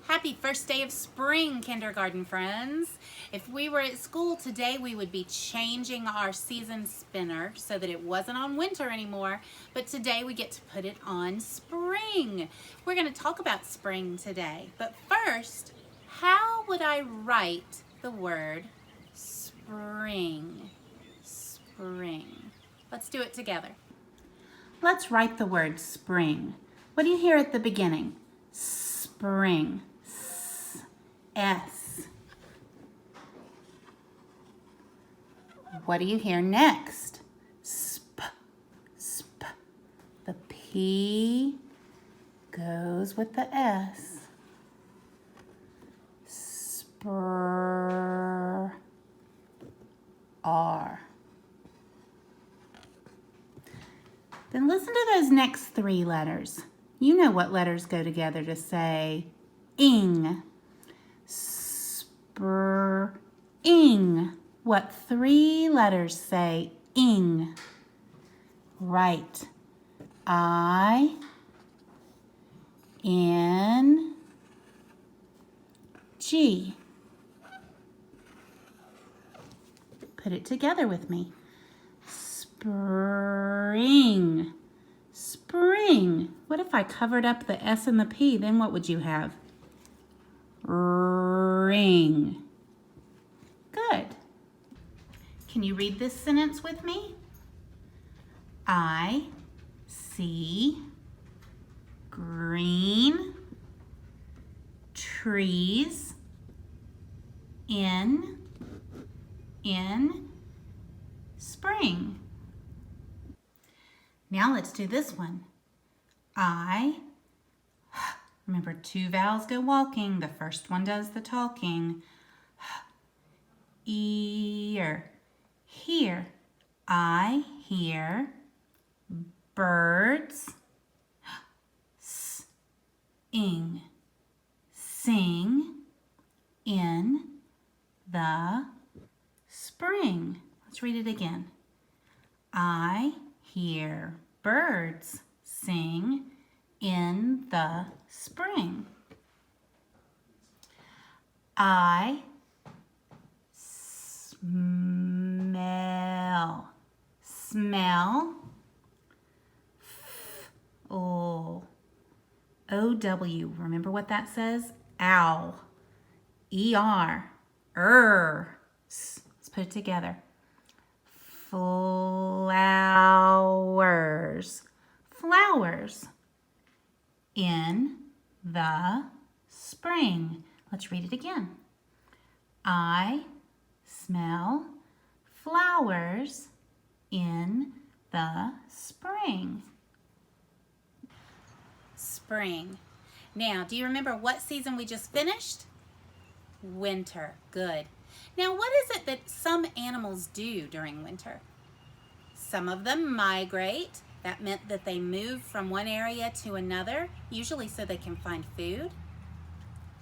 Happy first day of spring, kindergarten friends. If we were at school today, we would be changing our season spinner so that it wasn't on winter anymore, but today we get to put it on spring. We're going to talk about spring today, but first, how would I write the word spring? Spring. Let's do it together. Let's write the word spring. What do you hear at the beginning? Spring. S. What do you hear next? Sp. Sp. The P goes with the S. Spr. R. Then listen to those next three letters. You know what letters go together to say ing. Spring. What three letters say ing? Right. I, N, G. Put it together with me. Spring. Spring. What if I covered up the S and the P? Then what would you have? Ring. Good. Can you read this sentence with me? I see green trees in spring. Now let's do this one. Remember, two vowels go walking. The first one does the talking. Ear. Hear. I hear birds sing. Sing in the spring. Let's read it again. I hear birds sing in the spring. I smell. Smell. O-W. Remember what that says? Ow. E-R. Let's put it together. Flowers. Flowers. In the spring. Let's read it again. I smell flowers in the spring. Spring. Now, do you remember what season we just finished? Winter. Good. Now, what is it that some animals do during winter? Some of them migrate. That meant that they move from one area to another, usually so they can find food.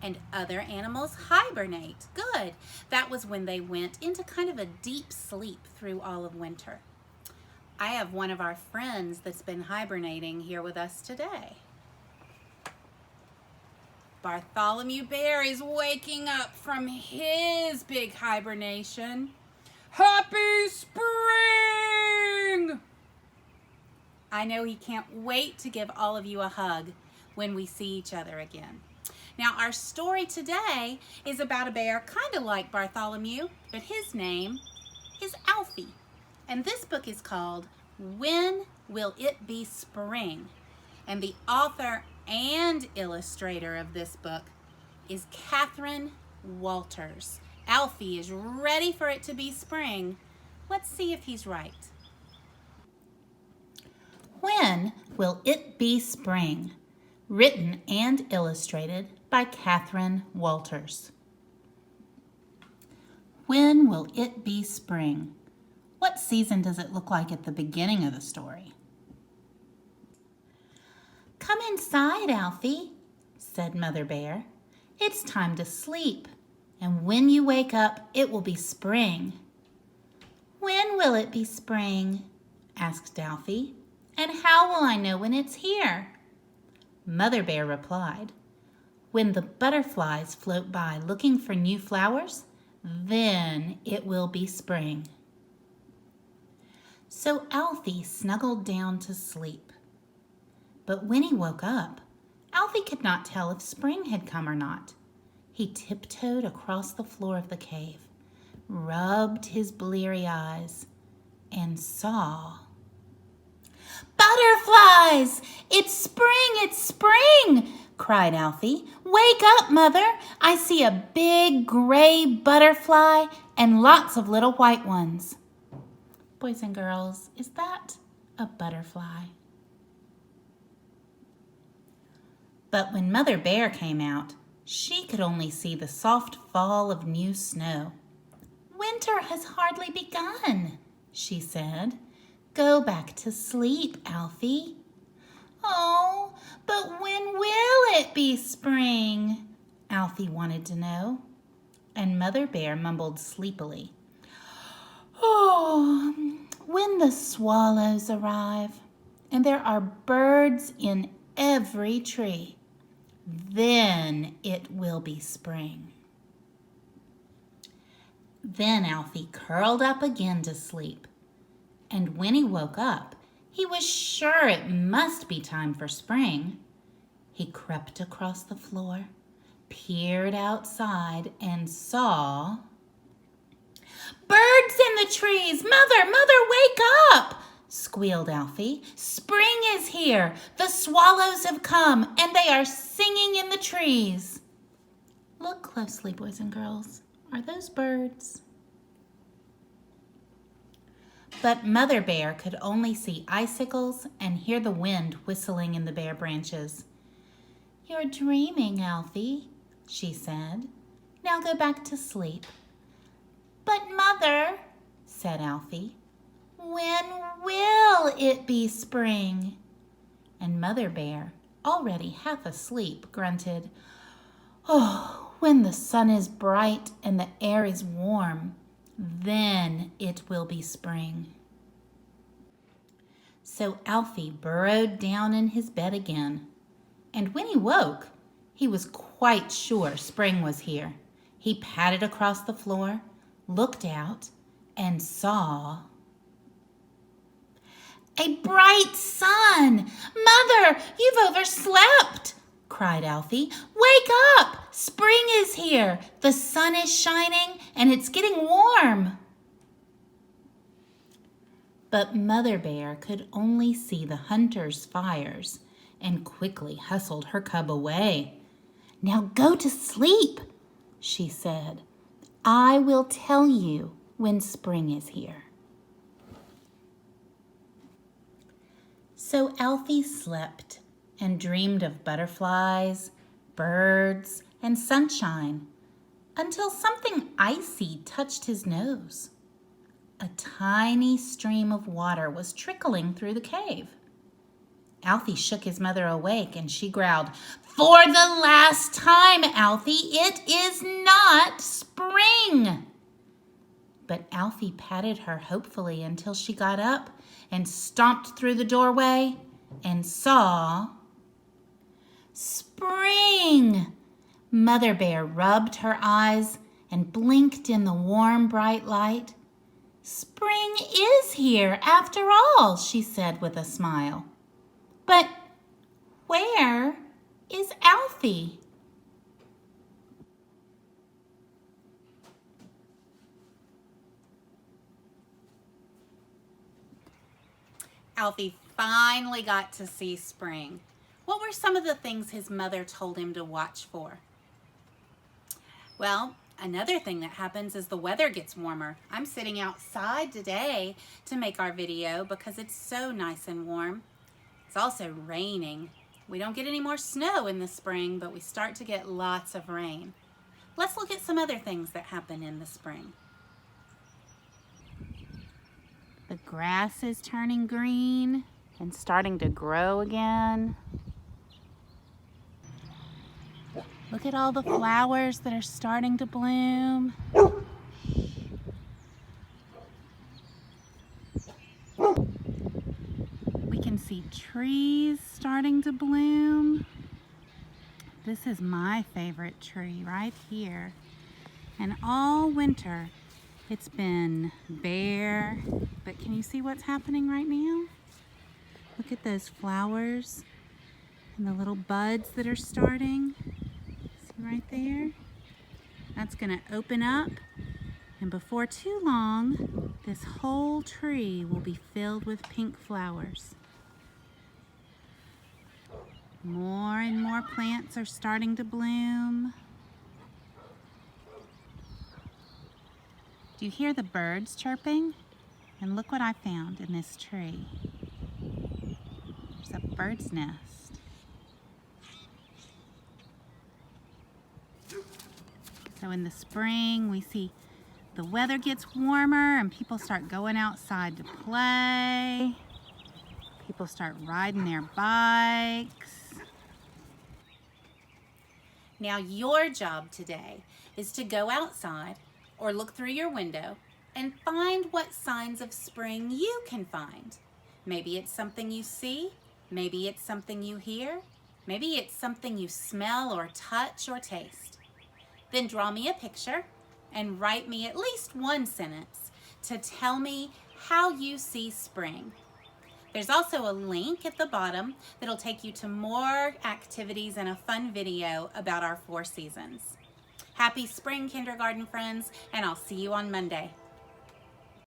And other animals hibernate. Good. That was when they went into kind of a deep sleep through all of winter. I have one of our friends that's been hibernating here with us today. Bartholomew Bear is waking up from his big hibernation. Happy spring! I know he can't wait to give all of you a hug when we see each other again. Now, our story today is about a bear kind of like Bartholomew, but his name is Alfie. And this book is called When Will It Be Spring? And the author and illustrator of this book is Catherine Walters. Alfie is ready for it to be spring. Let's see if he's right. When Will It Be Spring? Written and illustrated by Catherine Walters. When will it be spring? What season does it look like at the beginning of the story? Come inside, Alfie, said Mother Bear. It's time to sleep, and when you wake up, it will be spring. When will it be spring? Asked And how will I know when it's here? Mother Bear replied, When the butterflies float by looking for new flowers, then it will be spring. So Alfie snuggled down to sleep. But when he woke up, Alfie could not tell if spring had come or not. He tiptoed across the floor of the cave, rubbed his bleary eyes, and saw... "Butterflies! It's spring! It's spring!" cried Alfie. "Wake up, Mother! I see a big gray butterfly and lots of little white ones." Boys and girls, is that a butterfly? But when Mother Bear came out, she could only see the soft fall of new snow. "Winter has hardly begun," she said. "Go back to sleep, Alfie." "Oh, but when will it be spring?" Alfie wanted to know. And Mother Bear mumbled sleepily, "Oh, when the swallows arrive, and there are birds in every tree, then it will be spring." Then Alfie curled up again to sleep, and when he woke up, he was sure it must be time for spring. He crept across the floor, peered outside, and saw... "Birds in the trees! Mother, Mother, wake up!" squealed Alfie. "Spring is here! The swallows have come, and they are singing in the trees." Look closely, boys and girls. Are those birds? But Mother Bear could only see icicles and hear the wind whistling in the bare branches. "You're dreaming, Alfie," she said. "Now go back to sleep." "But Mother," said Alfie, "when will it be spring?" And Mother Bear, already half asleep, grunted, "Oh, when the sun is bright and the air is warm, then it will be spring." So Alfie burrowed down in his bed again, and when he woke, he was quite sure spring was here. He padded across the floor, looked out, and saw... "A bright sun! Mother, you've overslept!" cried Alfie. "Wake up! Spring is here! The sun is shining, and it's getting warm!" But Mother Bear could only see the hunters' fires and quickly hustled her cub away. "Now go to sleep," she said. "I will tell you when spring is here." So Alfie slept and dreamed of butterflies, birds, and sunshine until something icy touched his nose. A tiny stream of water was trickling through the cave. Alfie shook his mother awake and she growled, "For the last time, Alfie, it is not spring." But Alfie patted her hopefully until she got up and stomped through the doorway and saw... spring! Mother Bear rubbed her eyes and blinked in the warm, bright light. "Spring is here after all," she said with a smile. "But where is Alfie?" Alfie finally got to see spring. What were some of the things his mother told him to watch for? Well, another thing that happens is the weather gets warmer. I'm sitting outside today to make our video because it's so nice and warm. It's also raining. We don't get any more snow in the spring, but we start to get lots of rain. Let's look at some other things that happen in the spring. The grass is turning green and starting to grow again. Look at all the flowers that are starting to bloom. We can see trees starting to bloom. This is my favorite tree right here. And all winter it's been bare, but can you see what's happening right now? Look at those flowers and the little buds that are starting. See right there? That's gonna open up, and before too long, this whole tree will be filled with pink flowers. More and more plants are starting to bloom. Do you hear the birds chirping? And look what I found in this tree. There's a bird's nest. So in the spring, we see the weather gets warmer and people start going outside to play. People start riding their bikes. Now your job today is to go outside or look through your window and find what signs of spring you can find. Maybe it's something you see, maybe it's something you hear, maybe it's something you smell or touch or taste. Then draw me a picture and write me at least one sentence to tell me how you see spring. There's also a link at the bottom that'll take you to more activities and a fun video about our 4 seasons. Happy spring, kindergarten friends, and I'll see you on Monday.